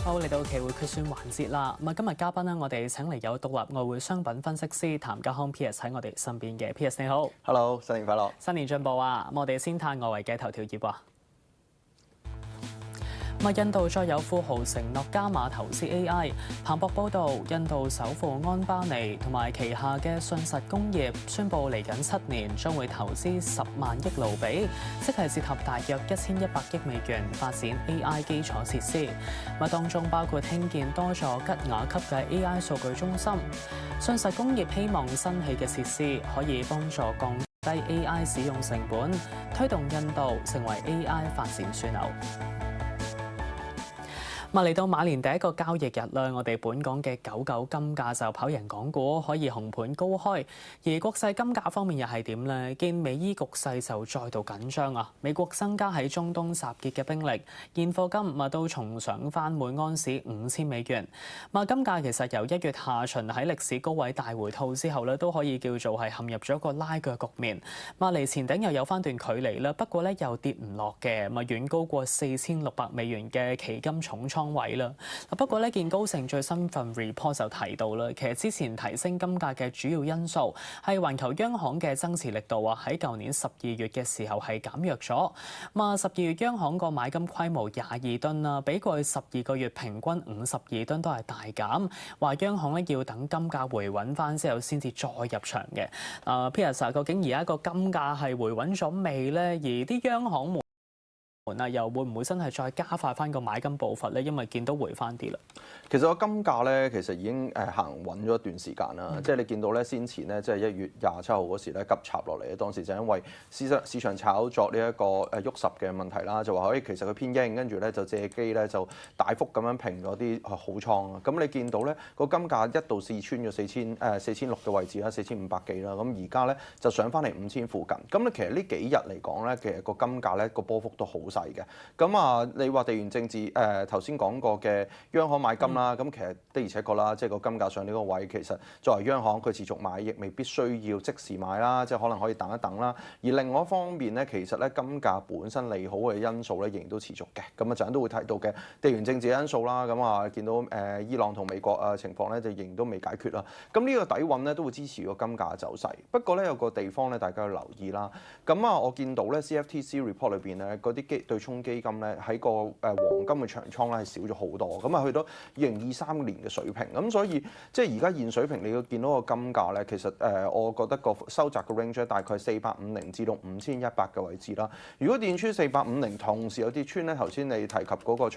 好，嚟到期匯決算環節啦。咁啊，今日嘉賓咧，我哋請嚟有獨立外匯商品分析師譚家康 Piers 喺我哋身邊嘅 Piers 你好 ，Hello，新年快樂，新年進步啊！咁我哋先睇外圍嘅頭條頁啊。印度再有富豪承諾加碼投資 AI。彭博報導，印度首富安巴尼同埋旗下嘅信實工業宣布嚟緊7年將會投資10萬億盧比，即係折合大約1100億美元發展 AI 基礎設施。當中包括興建多座吉雅級嘅 AI 數據中心。信實工業希望新起嘅設施可以幫助降低 AI 使用成本，推動印度成為 AI 發展樞紐。嚟到馬年第一個交易日啦，我哋本港嘅99金價就跑贏港股，可以紅盤高開。而國際金價方面又係點呢？見美伊局勢就再度緊張啊！美國增加喺中東集結嘅兵力，現貨金都重上翻每安士5000美元。金價其實由1月下旬喺歷史高位大回吐之後咧，都可以叫做係陷入咗一個拉鋸局面。離前頂又有翻段距離啦，不過咧又跌唔落嘅，遠高過4600美元嘅期金重倉位啦。不過呢見高盛最新份 report 就提到啦，其實之前提升金價嘅主要因素係環球央行嘅增持力度啊，喺舊年12月嘅時候係減弱咗。12月央行個買金規模22噸啦，比過去12個月平均52噸都係大減。話央行咧要等金價回穩翻之後先至再入場嘅。Piers 究竟而家個金價係回穩咗未呢？而啲央行又會唔會真係再加快翻個買金步伐咧？因為見到回翻啲啦。其實個金價咧，其實已經行穩咗一段時間啦。即係你見到咧，先前咧，即係1月27號嗰時咧急插落嚟，當時就因為市場炒作呢一個喐十嘅問題啦，就話其實佢偏鷹，跟住咧就借機咧就大幅咁樣平咗啲好倉啊。咁你見到咧個金價一度試穿咗4600嘅位置啦，4500幾啦。咁而家咧就上翻嚟5000附近。咁咧其實呢幾日嚟講咧，其實個金價咧個波幅都好細嘅。咁你話地緣政治頭先講過嘅央行買金啦，咁其實的而且確啦，即係個金價上呢個位，其實作為央行佢持續買，亦未必需要即時買啦，即係可能可以等一等啦。而另外一方面咧，其實咧金價本身利好嘅因素咧，仍然都持續嘅。咁陣間都會提到嘅地緣政治因素啦，咁見到伊朗同美國情況咧，就仍然都未解決啦。咁呢個底蘊咧都會支持個金價嘅走勢。不過咧有個地方咧，大家要留意啦。我見到咧 CFTC report 裏邊咧嗰啲對沖基金咧喺個黃金嘅長倉咧係少咗好多，去到2023年嘅水平，咁所以即係而家現水平你要見到個金價咧，其實我覺得個收窄嘅 range 咧大概係450至到5100嘅位置啦。如果跌穿450，同時有跌穿咧頭先你提及嗰個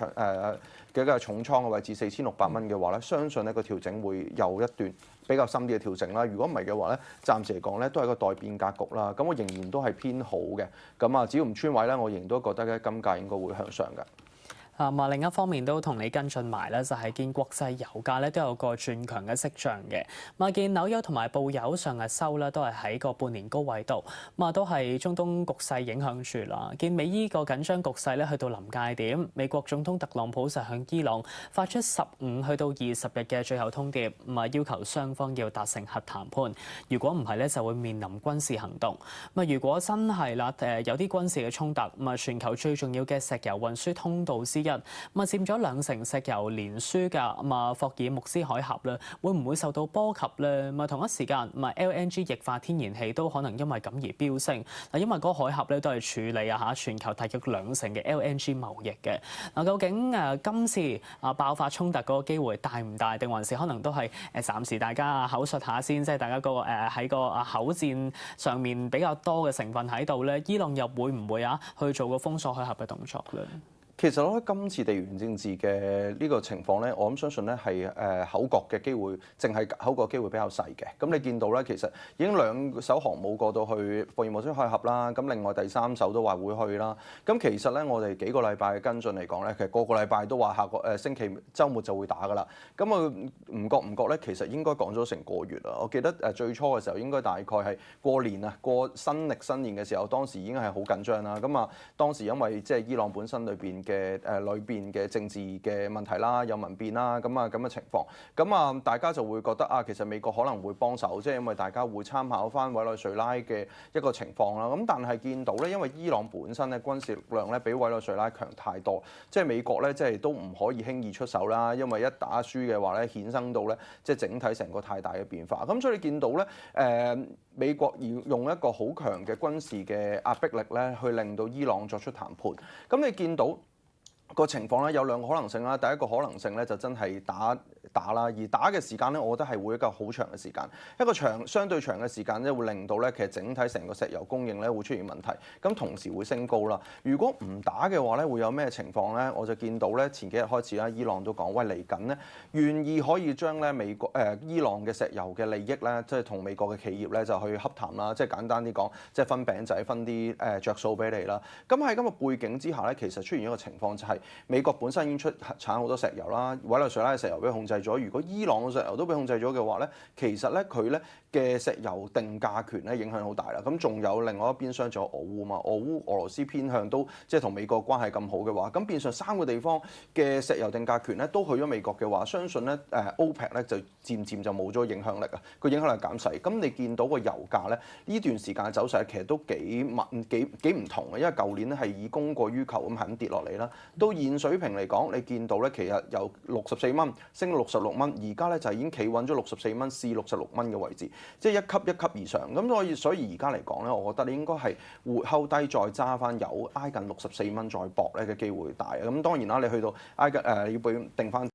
嘅重倉嘅位置4600蚊嘅話咧，相信呢個調整會有一段比較深啲嘅調整啦。如果唔係嘅話咧，暫時嚟講咧都係個待變格局啦。咁我仍然都係偏好嘅。只要唔穿位咧，我仍然都覺得咧金價應該會向上嘅。另一方面都同你跟進埋咧，就係見國際油價咧都有個轉強嘅跡象嘅。見紐油同埋布油上日收咧都係喺個半年高位度，都係中東局勢影響住啦。見美伊個緊張局勢咧去到臨界點，美國總統特朗普就向伊朗發出15去到20日嘅最後通牒，要求雙方要達成核談判。如果唔係咧，就會面臨軍事行動。如果真係啦有啲軍事嘅衝突，全球最重要嘅石油運輸通道之一，佔咗2成石油連輸㗎，霍爾木茲海峽咧，會唔會受到波及咧？同一時間，LNG 液化天然氣都可能因為咁而飆升。因為嗰個海峽咧都係處理全球大約2成嘅 LNG 貿易嘅。究竟今次爆發衝突嗰個機會大唔大，定還是可能都係暫時大家口述下先，即係大家個喺個口戰上面比較多嘅成分喺度咧？伊朗又會唔會去做個封鎖海峽嘅動作咧？其實我覺得今次地緣政治嘅呢個情況咧，我相信咧係口角嘅機會，淨係口角機會比較細嘅。咁你見到咧，其實已經2艘航母過到去霍爾木茲海峽啦，咁另外第3艘都話會去啦。咁其實咧，我哋幾個禮拜嘅跟進嚟講咧，其實個禮拜都話下個星期週末就會打㗎啦。咁唔覺咧，其實應該講咗成個月啦。我記得最初嘅時候應該大概係過年啊，過新曆新年嘅時候，當時已經係好緊張啦。當時因為即係伊朗本身裏邊嘅裏邊嘅政治嘅問題啦，有民變啦，咁嘅情況，大家就會覺得其實美國可能會幫手，即係因為大家會參考翻委內瑞拉嘅一個情況啦。咁但係見到咧，因為伊朗本身咧軍事力量咧比委內瑞拉強太多，即係美國咧即係都唔可以輕易出手啦，因為一打輸嘅話咧，衍生到咧即係整體成個太大嘅變化。咁所以你見到咧美國要用一個好強嘅軍事嘅壓迫力咧，去令到伊朗作出談判。咁你見到個情況咧有兩個可能性啦。第一個可能性咧就真係打啦，而打嘅時間咧，我覺得係會一個好長嘅時間，一個相對長嘅時間咧，會令到咧其實整體成個石油供應咧會出現問題，咁同時會升高啦。如果唔打嘅話咧，會有咩情況咧？我就見到咧前幾日開始啦，伊朗都講喂嚟緊咧，願意可以將咧伊朗嘅石油嘅利益咧，即係同美國嘅企業咧就去洽談啦，即係簡單啲講，即係分餅仔分啲着數俾你啦。咁喺咁嘅背景之下咧，其實出現一個情況就係美國本身已經產好多石油啦，委內瑞拉嘅石油俾控制咗。如果伊朗嘅石油都俾控制咗嘅話咧，其實咧佢咧嘅石油定價權咧影響好大啦。咁仲有另外一邊廂仲有俄烏嘛，俄羅斯偏向都即係同美國關係咁好嘅話，咁變相三個地方嘅石油定價權咧都去咗美國嘅話，相信咧OPEC 咧就漸漸就冇咗影響力啊，個影響力減細。咁你見到個油價咧呢段時間嘅走勢其實都幾唔同嘅，因為舊年咧係以供過於求咁係咁跌落嚟啦。到現水平嚟講，你見到咧其實由64蚊升到66蚊，而家咧就已經企穩咗64蚊至66蚊嘅位置，即係一級一級以上。咁所以而家嚟講咧，我覺得你應該係後低再揸翻有挨近64蚊再搏咧嘅機會大啊。咁當然啦，你去到挨近要定翻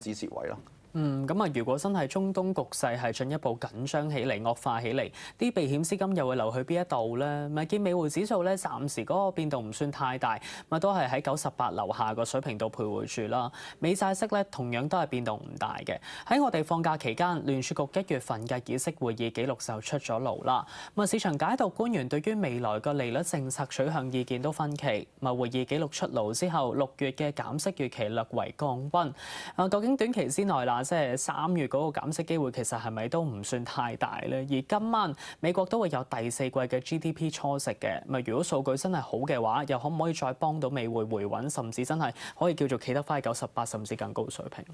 止蝕位咯。咁啊，如果真係中東局勢係進一步緊張起嚟、惡化起嚟，啲避險資金又會流去邊一度咧？咪見美匯指數咧，暫時嗰個變動唔算太大，咪都係喺98樓下個水平度徘徊住啦。美債息咧同樣都係變動唔大嘅。喺我哋放假期間，聯儲局1月份嘅議息會議記錄就出咗爐啦。咪市場解讀官員對於未來個利率政策取向意見都分歧。咪會議記錄出爐之後，6月嘅減息預期略為降溫。究竟短期之內啦？即係3月嗰個減息機會其實係咪都唔算太大咧？而今晚美國都會有第4季嘅 GDP 初值嘅，咪如果數據真係好嘅話，又可唔可以再幫到美匯回穩，甚至真係可以叫做企得翻98甚至更高水平？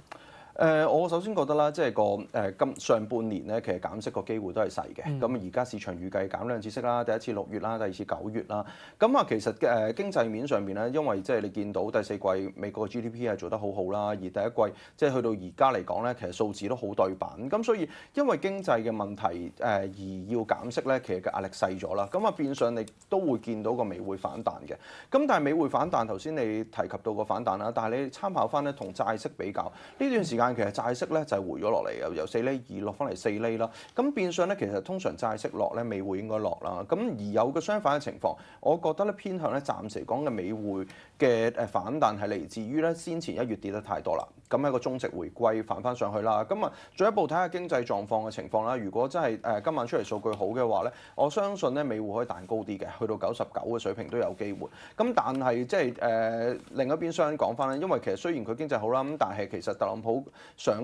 我首先覺得啦，即係個上半年咧，其實減息個機會都係細嘅。咁而家市場預計減2次息啦，第一次6月啦，第二次9月啦。咁其實經濟面上邊咧，因為即係你見到第4季美國嘅 GDP 係做得好好啦，而第一季即係去到而家嚟講咧，其實數字都好對版。咁所以因為經濟嘅問題而要減息咧，其實嘅壓力細咗啦。咁變相你都會見到個美匯反彈嘅。咁但係美匯反彈頭先你提及到個反彈啦，但係你參考翻咧同債息比較呢段時間。其實債息咧就係回咗落嚟，由4厘2落翻嚟4厘啦。咁變相咧，其實通常債息落咧，美匯應該落啦。咁而有個相反嘅情況，我覺得咧偏向咧暫時講嘅美匯嘅反彈係嚟自於咧先前1月跌得太多啦。咁一個中值回歸反翻上去啦。咁進一步睇下經濟狀況嘅情況啦。如果真係今晚出嚟數據好嘅話咧，我相信咧美匯可以彈高啲嘅，去到99嘅水平都有機會。咁但係即係另一邊廂講翻咧，因為其實雖然佢經濟好啦，咁但係其實特朗普想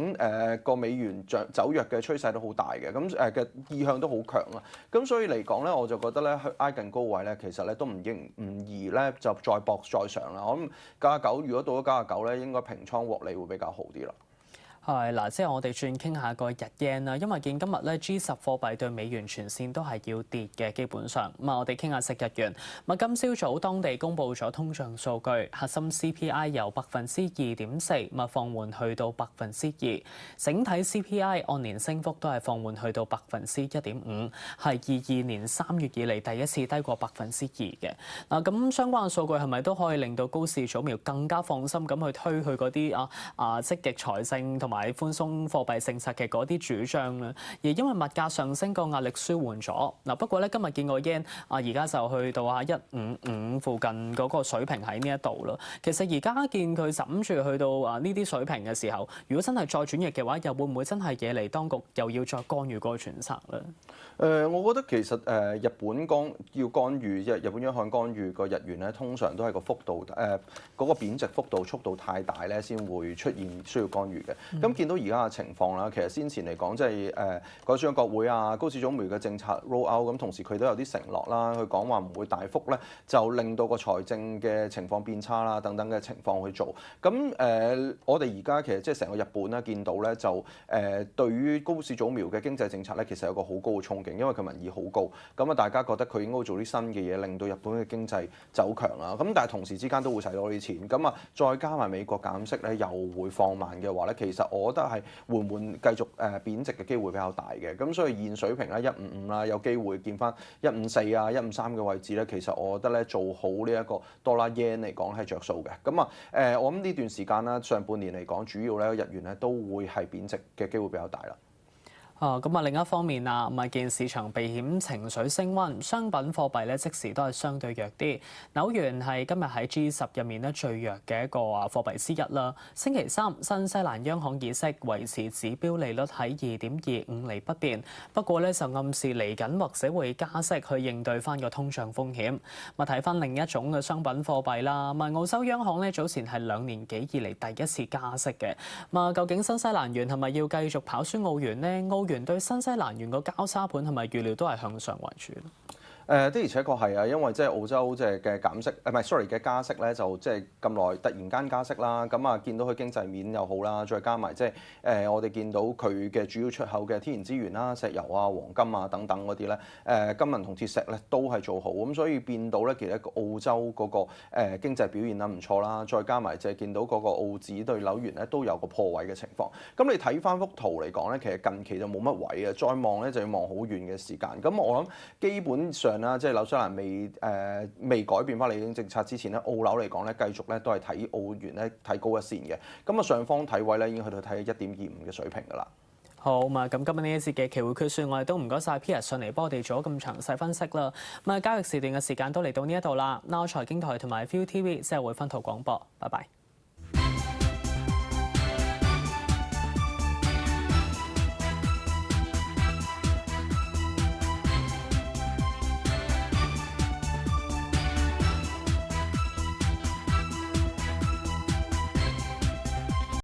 個美元走弱嘅趨勢都好大嘅，咁嘅意向都好強啊。咁所以嚟講咧，我就覺得咧挨近高位咧，其實咧都唔宜咧就再搏再上啦。我諗99，如果到咗99咧，應該平倉獲利會比較好啲啦。係嗱，即係我哋轉傾下個日 yen 啦，因為見今日咧 G10貨幣對美元全線都係要跌嘅，基本上咁啊，我哋傾下食日元。咁今朝早當地公布咗通脹數據，核心 CPI 由2.4%放緩去到2%，整體 CPI 按年升幅都係放緩去到1.5%，係22年3月以嚟第一次低過2%嘅。嗱，咁相關嘅數據係咪都可以令到高市早苗更加放心咁去推佢嗰啲積極財政同埋寬鬆貨幣政策嘅嗰啲主張咧，而因為物價上升個壓力舒緩咗。嗱，不過咧今日見個 yen 而家就去到155附近嗰個水平喺呢一度咯。其實而家見佢枕住去到呢啲水平嘅時候，如果真係再轉弱嘅話，又會唔會真係惹嚟當局又要再干預嗰個政策咧？我覺得其實日本要干預，日本央行干預個日元咧，通常都係個幅度嗰個貶值幅度速度太大咧，先會出現需要干預嘅。咁咁見到而家嘅情況啦，其實先前嚟講即係改選國會啊，高市早苗嘅政策 roll out，咁同時佢都有啲承諾啦，佢講話唔會大幅咧就令到個財政嘅情況變差啦，等等嘅情況去做。咁我哋而家其實即係成個日本咧見到咧就對於高市早苗嘅經濟政策咧，其實有個好高嘅憧憬，因為佢民意好高。咁啊，大家覺得佢應該做啲新嘅嘢，令到日本嘅經濟走強啦。咁但係同時之間都會使多啲錢。咁啊，再加埋美國減息咧，又會放慢嘅話咧，其實我覺得係緩緩繼續貶值嘅機會比較大嘅。咁所以現水平咧155啦，有機會見翻154啊、153嘅位置咧，其實我覺得咧做好呢一個多啦 yen 嚟講係着數嘅。咁啊我諗呢段時間啦，上半年嚟講，主要咧日元咧都會係貶值嘅機會比較大啦。咁另一方面啊，見市場避險情緒升溫，商品貨幣咧即時都係相對弱啲。紐元係今日喺 G10入面咧最弱嘅一個貨幣之一啦。星期三，新西蘭央行議息維持指標利率喺2.25厘不變，不過咧就暗示嚟緊或者會加息去應對翻個通脹風險。睇翻另一種嘅商品貨幣啦，澳洲央行咧早前係2年幾以嚟第一次加息嘅。究竟新西蘭元係咪要繼續跑輸澳元呢？澳元對新西蘭元個交叉盤係咪預料都係向上為主？的而且確係啊，因為即係澳洲即係嘅減息，嘅加息咧，就即係咁耐突然間加息啦。咁啊，見到佢經濟面又好啦，再加埋即係我哋見到佢嘅主要出口嘅天然資源啦、石油啊、黃金啊等等嗰啲咧，金銀同鐵石咧都係做好，咁所以變到咧其實澳洲嗰個經濟表現得唔錯啦。再加埋即係見到嗰個澳紙對紐元咧都有個破位嘅情況。咁你睇翻幅圖嚟講咧，其實近期就冇乜位啊，再望咧就要望好遠嘅時間。咁我諗基本上啦，即係紐西蘭未改變翻利率政策之前咧，澳紐嚟講咧，繼續咧都係睇澳元咧睇高一線嘅。咁啊，上方睇位咧已經去到睇1.25嘅水平㗎啦。好咁今日呢一節嘅期匯決算，我哋都唔該晒 Pierre 上嚟幫我哋做咗咁詳細分析啦。交易時段嘅時間都嚟到呢一度啦。Now 財經台同埋 ViuTV 之後會分途廣播，拜拜。